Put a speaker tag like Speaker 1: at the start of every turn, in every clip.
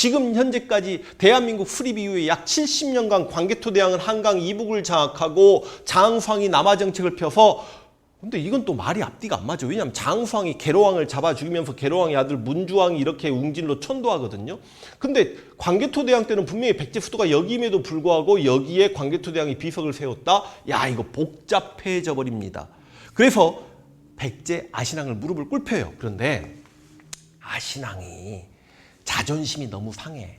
Speaker 1: 지금 현재까지 대한민국 수립 이후에 약 70년간 광개토대왕은 한강 이북을 장악하고 장수왕이 남하 정책을 펴서, 근데 이건 또 말이 앞뒤가 안 맞아. 왜냐하면 장수왕이 계로왕을 잡아 죽이면서 계로왕의 아들 문주왕이 이렇게 웅진로 천도하거든요. 근데 광개토대왕 때는 분명히 백제수도가 여기임에도 불구하고 여기에 광개토대왕이 비석을 세웠다? 야, 이거 복잡해져 버립니다. 그래서 백제 아신왕을 무릎을 꿇혀요. 그런데 아신왕이 자존심이 너무 상해.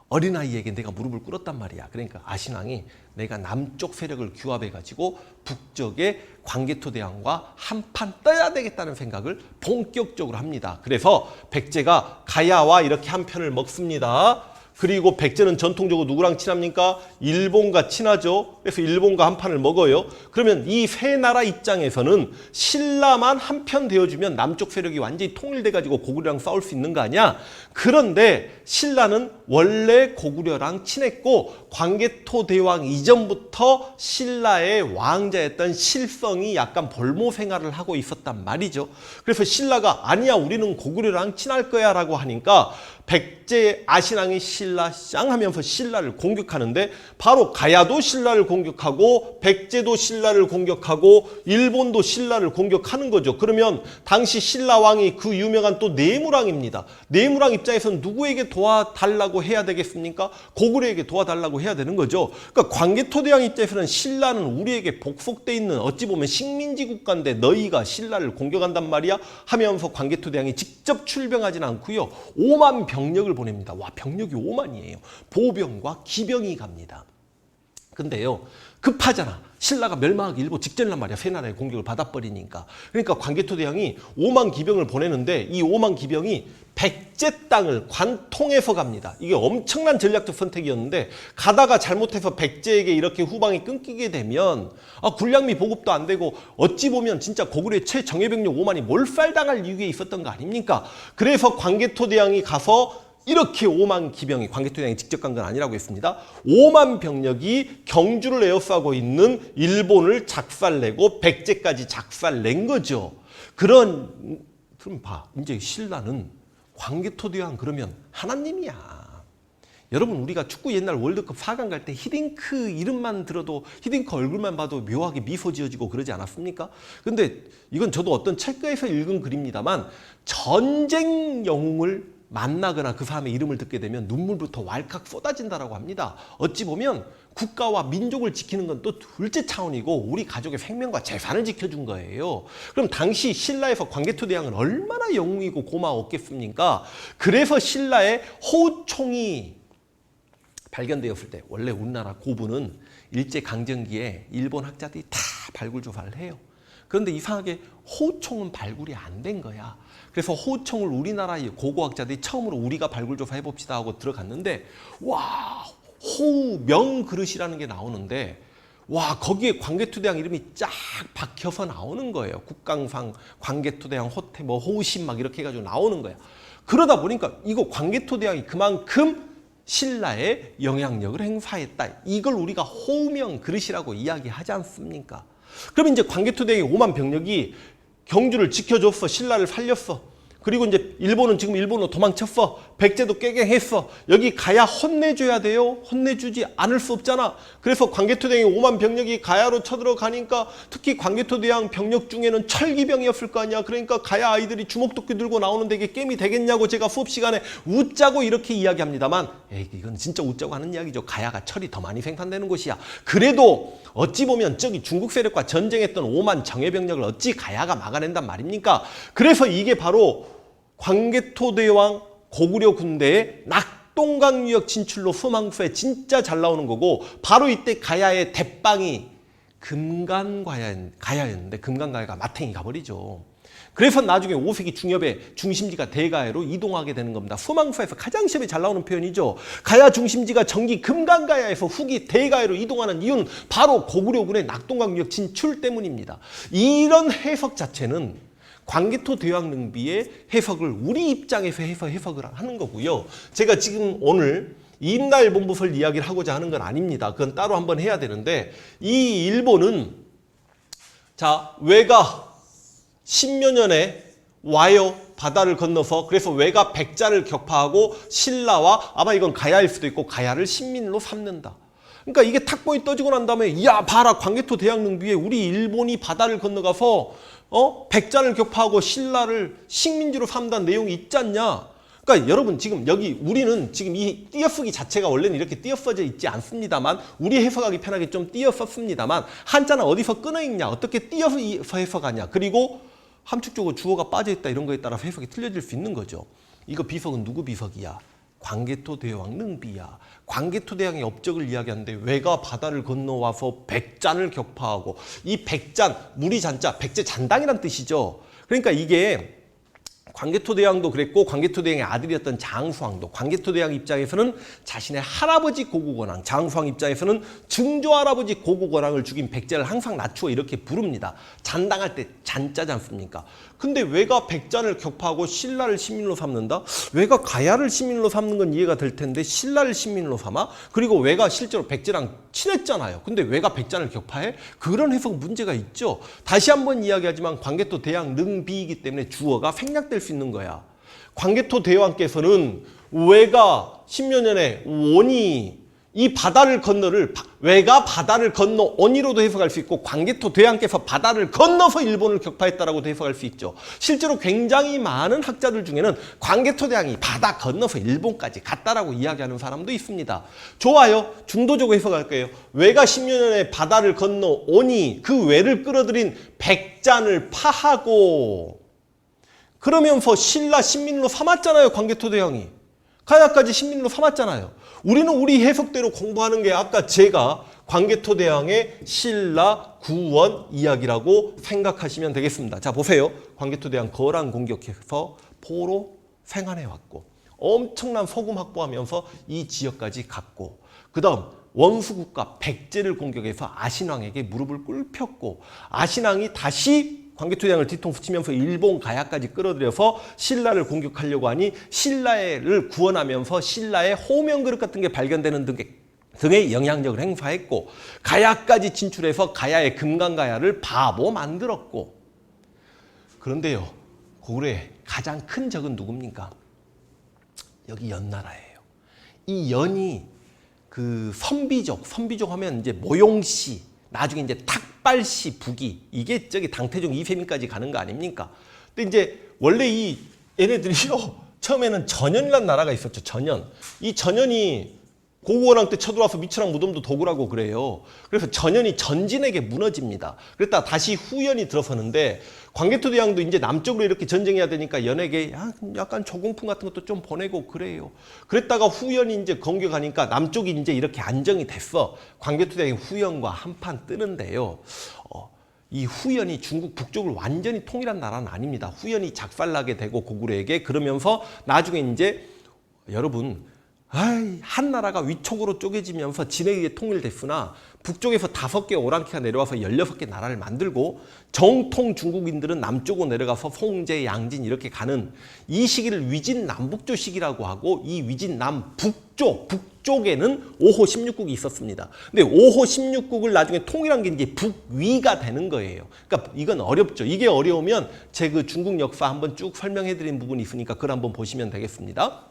Speaker 1: 어린아이에게 내가 무릎을 꿇었단 말이야. 그러니까 아신왕이 내가 남쪽 세력을 규합해가지고 북쪽의 광개토대왕과 한판 떠야 되겠다는 생각을 본격적으로 합니다. 그래서 백제가 가야와 이렇게 한 편을 먹습니다. 그리고 백제는 전통적으로 누구랑 친합니까? 일본과 친하죠. 그래서 일본과 한 판을 먹어요. 그러면 이 세 나라 입장에서는 신라만 한 편 되어주면 남쪽 세력이 완전히 통일돼가지고 고구려랑 싸울 수 있는 거 아니야? 그런데 신라는 원래 고구려랑 친했고 광개토대왕 이전부터 신라의 왕자였던 실성이 약간 볼모 생활을 하고 있었단 말이죠. 그래서 신라가 아니야, 우리는 고구려랑 친할 거야 라고 하니까 백제 아신왕이 신라 쌍 하면서 신라를 공격하는데, 바로 가야도 신라를 공격하고 백제도 신라를 공격하고 일본도 신라를 공격하는 거죠. 그러면 당시 신라 왕이 그 유명한 또 내무랑입니다. 내무랑 입장에서는 누구에게 도와달라고 해야 되겠습니까? 고구려에게 도와달라고 해야 되는 거죠. 그러니까 광개토대왕 입장에서는 신라는 우리에게 복속돼 있는 어찌 보면 식민지 국가인데 너희가 신라를 공격한단 말이야? 하면서 광개토대왕이 직접 출병하진 않고요. 5만 병력을 보냅니다. 와, 병력이 5만이에요. 보병과 기병이 갑니다. 근데요, 급하잖아. 신라가 멸망하기 일보 직전이란 말이야. 세 나라의 공격을 받아버리니까. 그러니까 광개토대왕이 5만 기병을 보내는데 이 5만 기병이 백제 땅을 관통해서 갑니다. 이게 엄청난 전략적 선택이었는데, 가다가 잘못해서 백제에게 이렇게 후방이 끊기게 되면 군량미 보급도 안 되고 어찌 보면 진짜 고구려의 최정예병력 5만이 몰살당할 이유에 있었던 거 아닙니까? 그래서 광개토대왕이 가서 이렇게 5만 기병이, 광개토대왕이 직접 간 건 아니라고 했습니다. 5만 병력이 경주를 에워싸고 있는 일본을 작살내고 백제까지 작살낸 거죠. 그럼 봐, 이제 신라는 광개토대왕 그러면 하나님이야. 여러분, 우리가 축구 옛날 월드컵 4강 갈 때 히딩크 이름만 들어도, 히딩크 얼굴만 봐도 묘하게 미소 지어지고 그러지 않았습니까? 근데 이건 저도 어떤 책에서 읽은 글입니다만, 전쟁 영웅을 만나거나 그 사람의 이름을 듣게 되면 눈물부터 왈칵 쏟아진다라고 합니다. 어찌 보면 국가와 민족을 지키는 건 또 둘째 차원이고 우리 가족의 생명과 재산을 지켜준 거예요. 그럼 당시 신라에서 광개토대왕은 얼마나 영웅이고 고마웠겠습니까? 그래서 신라의 호총이 발견되었을 때, 원래 우리나라 고분은 일제강점기에 일본 학자들이 다 발굴 조사를 해요. 그런데 이상하게 호총은 발굴이 안 된 거야. 그래서 호총을 우리나라의 고고학자들이 처음으로 우리가 발굴조사 해봅시다 하고 들어갔는데, 와, 호우 명그릇이라는 게 나오는데, 와, 거기에 광개토대왕 이름이 쫙 박혀서 나오는 거예요. 국강상, 광개토대왕, 호태, 뭐 호우신 막 이렇게 해가지고 나오는 거야. 그러다 보니까 이거 광개토대왕이 그만큼 신라의 영향력을 행사했다. 이걸 우리가 호우명 그릇이라고 이야기하지 않습니까? 그럼 이제 광개토대왕의 5만 병력이 경주를 지켜줬어. 신라를 살렸어. 그리고 이제 일본은 지금 일본으로 도망쳤어. 백제도 깨갱했어. 여기 가야 혼내줘야 돼요. 혼내주지 않을 수 없잖아. 그래서 광개토대왕의 5만 병력이 가야로 쳐들어가니까, 특히 광개토대왕 병력 중에는 철기병이었을 거 아니야. 그러니까 가야 아이들이 주먹도끼 들고 나오는데 이게 게임이 되겠냐고 제가 수업 시간에 웃자고 이렇게 이야기합니다만, 이건 진짜 웃자고 하는 이야기죠. 가야가 철이 더 많이 생산되는 곳이야. 그래도 어찌 보면 저기 중국 세력과 전쟁했던 5만 정예병력을 어찌 가야가 막아낸단 말입니까? 그래서 이게 바로 광개토대왕 고구려 군대의 낙동강 유역 진출로 소망수에 진짜 잘 나오는 거고, 바로 이때 가야의 대빵이 금강가야였는데 금강가야가 마탱이 가버리죠. 그래서 나중에 5세기 중엽의 중심지가 대가야로 이동하게 되는 겁니다. 소망서에서 가장 시험에 잘 나오는 표현이죠. 가야 중심지가 전기 금강가야에서 후기 대가야로 이동하는 이유는 바로 고구려군의 낙동강 유역 진출 때문입니다. 이런 해석 자체는 광개토대왕 능비의 해석을 우리 입장에서 해석을 하는 거고요. 제가 지금 오늘 임나일본부설 이야기를 하고자 하는 건 아닙니다. 그건 따로 한번 해야 되는데, 이 일본은 자, 외가 10여 년에 와요. 바다를 건너서. 그래서 왜가 백자를 격파하고 신라와 아마 이건 가야일 수도 있고 가야를 식민으로 삼는다. 그러니까 이게 탁보이 떠지고 난 다음에 야 봐라 광개토 대왕릉비에 우리 일본이 바다를 건너가서 백자를 격파하고 신라를 식민지로 삼다는 내용이 있지 않냐. 그러니까 여러분 지금 여기 우리는 지금 이 띄어쓰기 자체가 원래는 이렇게 띄어써져 있지 않습니다만 우리 해석하기 편하게 좀 띄어썼습니다만 한자는 어디서 끊어있냐 어떻게 띄어서 해석하냐 그리고 함축적으로 주어가 빠져있다 이런 거에 따라서 해석이 틀려질 수 있는 거죠. 이거 비석은 누구 비석이야? 광개토 대왕 능비야. 광개토 대왕의 업적을 이야기하는데 왜가 바다를 건너와서 백잔을 격파하고 이 백잔, 물이 잔자, 백제 잔당이란 뜻이죠. 그러니까 이게 광개토 대왕도 그랬고 광개토 대왕의 아들이었던 장수왕도 광개토 대왕 입장에서는 자신의 할아버지 고국원왕 장수왕 입장에서는 증조 할아버지 고국원왕을 죽인 백제를 항상 낮추어 이렇게 부릅니다. 잔당할 때 잔자지 않습니까? 근데 왜가 백잔을 격파하고 신라를 시민으로 삼는다? 왜가 가야를 시민으로 삼는 건 이해가 될 텐데 신라를 시민으로 삼아? 그리고 왜가 실제로 백제랑 친했잖아요. 근데 왜가 백잔을 격파해? 그런 해석 문제가 있죠. 다시 한번 이야기하지만 광개토 대왕 능비이기 때문에 주어가 생략될 수 있는 거야. 광개토 대왕께서는 왜가 10여 년에 원이 이 바다를 건너를 왜가 바다를 건너 원이로도 해석할 수 있고 광개토 대왕께서 바다를 건너서 일본을 격파했다라고도 해석할 수 있죠. 실제로 굉장히 많은 학자들 중에는 광개토 대왕이 바다 건너서 일본까지 갔다라고 이야기하는 사람도 있습니다. 좋아요. 중도적으로 해석할게요. 왜가 10여 년에 바다를 건너 오니 그 왜를 끌어들인 백잔을 파하고 그러면서 신라 신민으로 삼았잖아요. 광개토 대왕이. 가야까지 신민으로 삼았잖아요. 우리는 우리 해석대로 공부하는 게 아까 제가 광개토 대왕의 신라 구원 이야기라고 생각하시면 되겠습니다. 자 보세요. 광개토 대왕 거란 공격해서 포로 생활해왔고 엄청난 소금 확보하면서 이 지역까지 갔고 그 다음 원수국가 백제를 공격해서 아신왕에게 무릎을 꿇혔고 아신왕이 다시 광개토 대왕을 뒤통수 치면서 일본 가야까지 끌어들여서 신라를 공격하려고 하니 신라를 구원하면서 신라의 호명 그릇 같은 게 발견되는 등의 영향력을 행사했고 가야까지 진출해서 가야의 금강가야를 바보 만들었고 그런데요. 고구려의 가장 큰 적은 누굽니까? 여기 연나라예요. 이 연이 그 선비족 하면 이제 모용씨 나중에 이제 탁발시 북이 이게 저기 당태종 이세민까지 가는 거 아닙니까? 근데 이제 원래 이 얘네들이요 처음에는 전연이라는 나라가 있었죠. 전연. 이 전연이 고구원왕 때 쳐들어와서 미천왕 무덤도 도구라고 그래요. 그래서 전연이 전진에게 무너집니다. 그랬다 다시 후연이 들어서는데 광개토 대왕도 이제 남쪽으로 이렇게 전쟁해야 되니까 연에게 약간 조공품 같은 것도 좀 보내고 그래요. 그랬다가 후연이 이제 공격하니까 남쪽이 이제 이렇게 안정이 됐어. 광개토 대왕이 후연과 한판 뜨는데요. 이 후연이 중국 북쪽을 완전히 통일한 나라는 아닙니다. 후연이 작살나게 되고 고구려에게 그러면서 나중에 이제 여러분 한 나라가 위촉으로 쪼개지면서 진에 의해 통일됐으나 북쪽에서 5개 오랑캐가 내려와서 16개 나라를 만들고 정통 중국인들은 남쪽으로 내려가서 송제, 양진 이렇게 가는 이 시기를 위진남북조 시기라고 하고 이 북쪽에는 5호 16국이 있었습니다. 근데 5호 16국을 나중에 통일한 게 이제 북위가 되는 거예요. 그러니까 이건 어렵죠. 이게 어려우면 제 그 중국 역사 한번 쭉 설명해 드린 부분이 있으니까 그걸 한번 보시면 되겠습니다.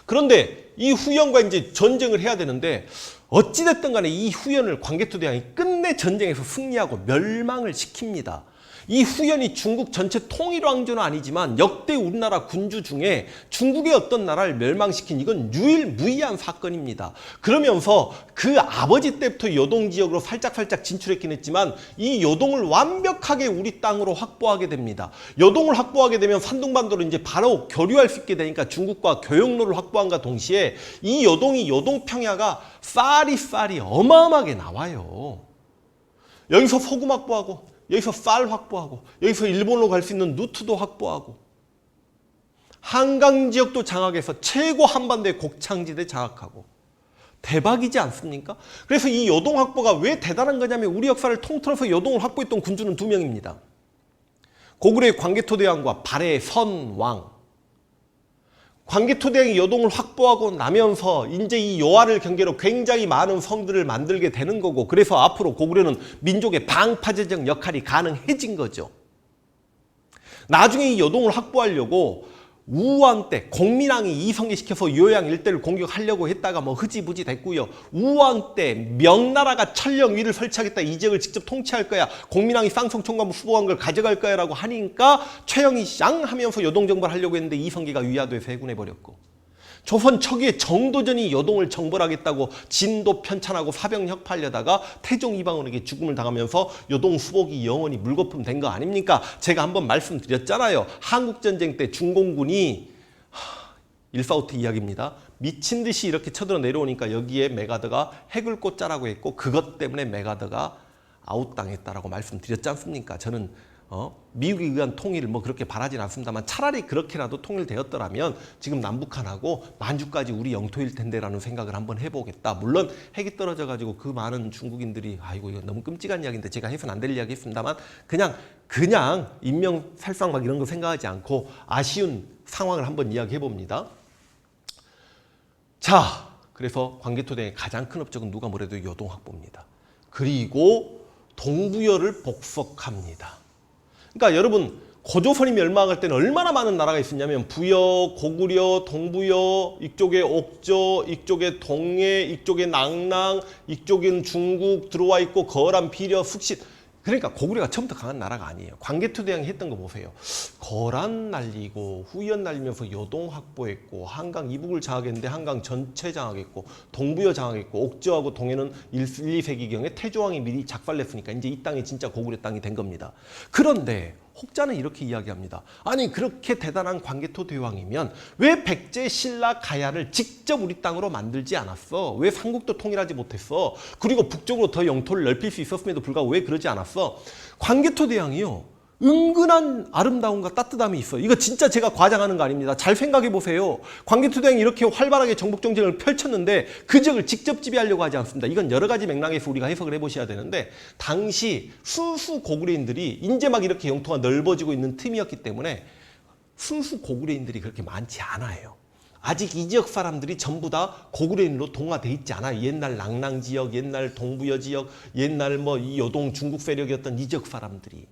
Speaker 1: 그런데 이 후연과 이제 전쟁을 해야 되는데 어찌됐든 간에 이 후연을 광개토 대왕이 끝내 전쟁에서 승리하고 멸망을 시킵니다. 이 후연이 중국 전체 통일왕조는 아니지만 역대 우리나라 군주 중에 중국의 어떤 나라를 멸망시킨 이건 유일무이한 사건입니다. 그러면서 그 아버지 때부터 요동 지역으로 살짝 진출했긴 했지만 이 요동을 완벽하게 우리 땅으로 확보하게 됩니다. 요동을 확보하게 되면 산둥반도를 이제 바로 교류할 수 있게 되니까 중국과 교역로를 확보한과 동시에 이 요동이 요동평야가 쌀이 어마어마하게 나와요. 여기서 소금 확보하고 여기서 쌀 확보하고 여기서 일본으로 갈 수 있는 루트도 확보하고 한강 지역도 장악해서 최고 한반도의 곡창지대 장악하고 대박이지 않습니까? 그래서 이 요동 확보가 왜 대단한 거냐면 우리 역사를 통틀어서 요동을 확보했던 군주는 2명입니다. 고구려의 광개토 대왕과 발해의 선왕. 광개토 대왕이 요동을 확보하고 나면서 이제 이 요하를 경계로 굉장히 많은 성들을 만들게 되는 거고 그래서 앞으로 고구려는 민족의 방파제적 역할이 가능해진 거죠. 나중에 이 여동을 확보하려고 우왕 때 공민왕이 이성계 시켜서 요양 일대를 공격하려고 했다가 뭐 흐지부지 됐고요. 우왕 때 명나라가 천령 위를 설치하겠다. 이 지역을 직접 통치할 거야. 공민왕이 쌍성총관부 수보한 걸 가져갈 거야 라고 하니까 최영이 쌍 하면서 여동 정벌 하려고 했는데 이성계가 위화도에서 해군해버렸고, 조선 초기에 정도전이 여동을 정벌하겠다고 진도 편찬하고 사병 혁파하려다가 태종 이방원에게 죽음을 당하면서 여동 수복이 영원히 물거품 된 거 아닙니까? 제가 한번 말씀드렸잖아요. 한국전쟁 때 중공군이 145트 이야기입니다. 미친 듯이 이렇게 쳐들어 내려오니까 여기에 메가더가 핵을 꽂자라고 했고, 그것 때문에 메가더가 아웃당했다라고 말씀드렸지 않습니까? 저는 미국에 의한 통일을 뭐 그렇게 바라진 않습니다만 차라리 그렇게라도 통일되었더라면 지금 남북한하고 만주까지 우리 영토일 텐데라는 생각을 한번 해보겠다. 물론 핵이 떨어져가지고 그 많은 중국인들이 아이고 이거 너무 끔찍한 이야기인데 제가 해서는 안 될 이야기 했습니다만 그냥 인명살상 막 이런 거 생각하지 않고 아쉬운 상황을 한번 이야기해봅니다. 자, 그래서 광개토대의 가장 큰 업적은 누가 뭐래도 여동 확보입니다. 그리고 동부여를 복속합니다. 그러니까 여러분, 고조선이 멸망할 때는 얼마나 많은 나라가 있었냐면 부여, 고구려, 동부여, 이쪽에 옥저, 이쪽에 동해, 이쪽에 낭랑, 이쪽엔 중국 들어와 있고 거란, 비려, 숙신. 그러니까 고구려가 처음부터 강한 나라가 아니에요. 광개토대왕이 했던 거 보세요. 거란 날리고 후연 날리면서 여동 확보했고 한강 이북을 장악했는데 한강 전체 장악했고 동부여 장악했고 옥저하고 동해는 1, 2세기경에 태조왕이 미리 작살냈으니까 이제 이 땅이 진짜 고구려 땅이 된 겁니다. 그런데 혹자는 이렇게 이야기합니다. 아니 그렇게 대단한 광개토 대왕이면 왜 백제, 신라, 가야를 직접 우리 땅으로 만들지 않았어? 왜 삼국도 통일하지 못했어? 그리고 북쪽으로 더 영토를 넓힐 수 있었음에도 불구하고 왜 그러지 않았어? 광개토 대왕이요, 은근한 아름다움과 따뜻함이 있어요. 이거 진짜 제가 과장하는 거 아닙니다. 잘 생각해 보세요. 광개토 대왕이 이렇게 활발하게 정복 정쟁을 펼쳤는데 그 지역을 직접 지배하려고 하지 않습니다. 이건 여러 가지 맥락에서 우리가 해석을 해보셔야 되는데, 당시 순수 고구려인들이 이제 막 이렇게 영토가 넓어지고 있는 틈이었기 때문에 순수 고구려인들이 그렇게 많지 않아요. 아직 이 지역 사람들이 전부 다 고구려인으로 동화돼 있지 않아요. 옛날 낭랑 지역, 옛날 동부여 지역, 옛날 뭐 이 여동 중국 세력이었던 이 지역 사람들이.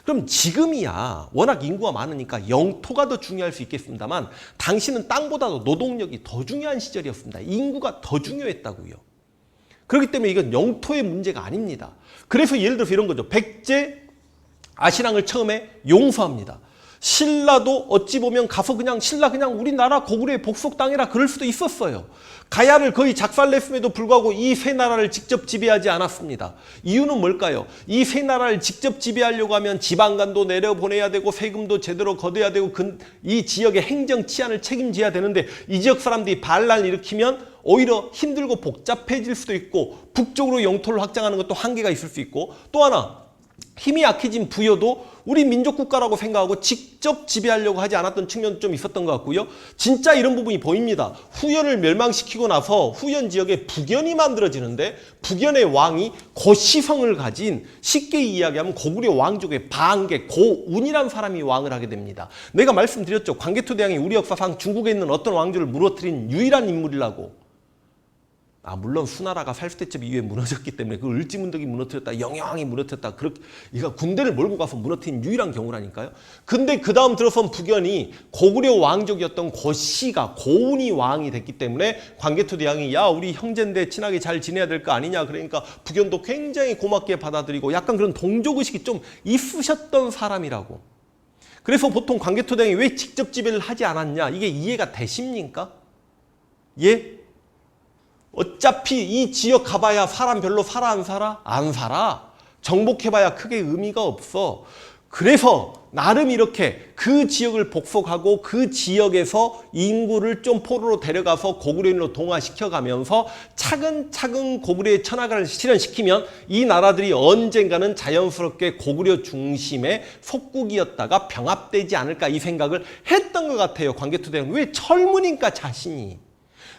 Speaker 1: 그럼 지금이야 워낙 인구가 많으니까 영토가 더 중요할 수 있겠습니다만 당시는 땅보다도 노동력이 더 중요한 시절이었습니다. 인구가 더 중요했다고요. 그렇기 때문에 이건 영토의 문제가 아닙니다. 그래서 예를 들어서 이런 거죠. 백제 아신앙을 처음에 용서합니다. 신라도 어찌 보면 가서 그냥 신라 그냥 우리나라 고구려의 복속 땅이라 그럴 수도 있었어요. 가야를 거의 작살냈음에도 불구하고 이 세 나라를 직접 지배하지 않았습니다. 이유는 뭘까요? 이 세 나라를 직접 지배하려고 하면 지방간도 내려보내야 되고 세금도 제대로 걷어야 되고 이 지역의 행정 치안을 책임져야 되는데 이 지역 사람들이 반란을 일으키면 오히려 힘들고 복잡해질 수도 있고 북쪽으로 영토를 확장하는 것도 한계가 있을 수 있고, 또 하나 힘이 약해진 부여도 우리 민족 국가라고 생각하고 직접 지배하려고 하지 않았던 측면도 좀 있었던 것 같고요. 진짜 이런 부분이 보입니다. 후연을 멸망시키고 나서 후연 지역에 북연이 만들어지는데 북연의 왕이 고시성을 가진, 쉽게 이야기하면 고구려 왕족의 방계, 고운이라는 사람이 왕을 하게 됩니다. 내가 말씀드렸죠. 광개토 대왕이 우리 역사상 중국에 있는 어떤 왕조를 무너뜨린 유일한 인물이라고. 물론 수나라가 살수대첩 이후에 무너졌기 때문에 그 을지문덕이 무너뜨렸다, 영영이 무너뜨렸다, 그렇게 이가 군대를 몰고 가서 무너뜨린 유일한 경우라니까요. 근데 그 다음 들어선 북연이 고구려 왕족이었던 고씨가 고운이 왕이 됐기 때문에 광개토 대왕이 야 우리 형제인데 친하게 잘 지내야 될 거 아니냐, 그러니까 북연도 굉장히 고맙게 받아들이고 약간 그런 동족의식이 좀 있으셨던 사람이라고. 그래서 보통 광개토 대왕이 왜 직접 지배를 하지 않았냐, 이게 이해가 되십니까? 예? 어차피 이 지역 가봐야 사람 별로 살아 안 살아? 안 살아. 정복해봐야 크게 의미가 없어. 그래서 나름 이렇게 그 지역을 복속하고 그 지역에서 인구를 좀 포로로 데려가서 고구려인으로 동화시켜가면서 차근차근 고구려의 천하가를 실현시키면 이 나라들이 언젠가는 자연스럽게 고구려 중심의 속국이었다가 병합되지 않을까, 이 생각을 했던 것 같아요. 광개토 대왕은 왜 철무니까 자신이.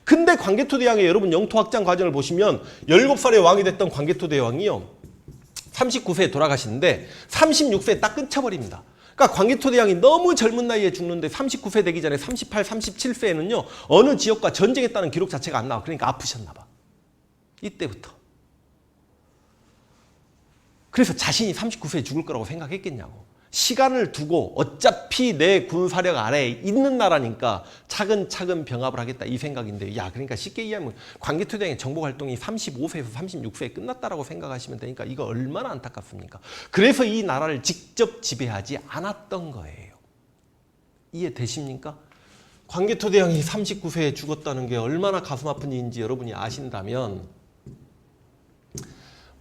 Speaker 1: 근데 광개토 대왕의 여러분 영토 확장 과정을 보시면 17살에 왕이 됐던 광개토 대왕이요 39세에 돌아가시는데 36세에 딱 끊쳐버립니다. 그러니까 광개토 대왕이 너무 젊은 나이에 죽는데 39세 되기 전에 38, 37세에는요 어느 지역과 전쟁했다는 기록 자체가 안 나와. 그러니까 아프셨나 봐. 이때부터. 그래서 자신이 39세에 죽을 거라고 생각했겠냐고. 시간을 두고 어차피 내 군사력 아래에 있는 나라니까 차근차근 병합을 하겠다 이 생각인데, 야, 그러니까 쉽게 이해하면 광개토대왕의 정복 활동이 35세에서 36세에 끝났다라고 생각하시면 되니까 이거 얼마나 안타깝습니까? 그래서 이 나라를 직접 지배하지 않았던 거예요. 이해되십니까? 광개토대왕이 39세에 죽었다는 게 얼마나 가슴 아픈 일인지 여러분이 아신다면,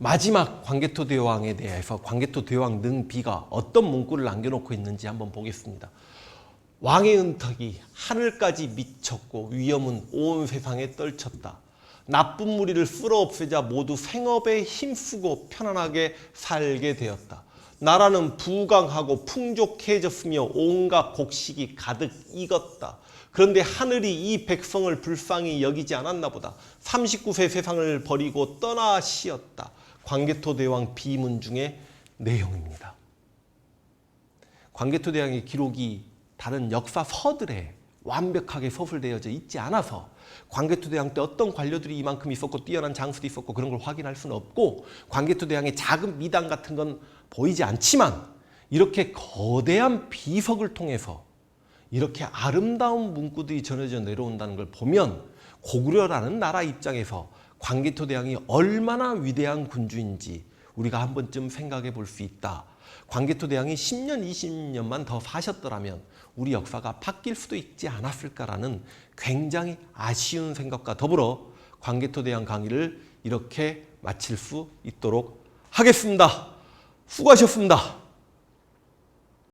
Speaker 1: 마지막 광개토대왕에 대해서 광개토대왕 능비가 어떤 문구를 남겨놓고 있는지 한번 보겠습니다. 왕의 은턱이 하늘까지 미쳤고 위엄은 온 세상에 떨쳤다. 나쁜 무리를 쓸어 없애자 모두 생업에 힘쓰고 편안하게 살게 되었다. 나라는 부강하고 풍족해졌으며 온갖 곡식이 가득 익었다. 그런데 하늘이 이 백성을 불쌍히 여기지 않았나 보다. 39세 세상을 버리고 떠나 쉬었다. 광개토대왕 비문 중의 내용입니다. 광개토대왕의 기록이 다른 역사서들에 완벽하게 서술되어져 있지 않아서 광개토대왕 때 어떤 관료들이 이만큼 있었고 뛰어난 장수도 있었고 그런 걸 확인할 수는 없고, 광개토대왕의 작은 미당 같은 건 보이지 않지만 이렇게 거대한 비석을 통해서 이렇게 아름다운 문구들이 전해져 내려온다는 걸 보면 고구려라는 나라 입장에서 광개토대왕이 얼마나 위대한 군주인지 우리가 한 번쯤 생각해 볼 수 있다. 광개토대왕이 10년, 20년만 더 사셨더라면 우리 역사가 바뀔 수도 있지 않았을까라는 굉장히 아쉬운 생각과 더불어 광개토대왕 강의를 이렇게 마칠 수 있도록 하겠습니다. 수고하셨습니다.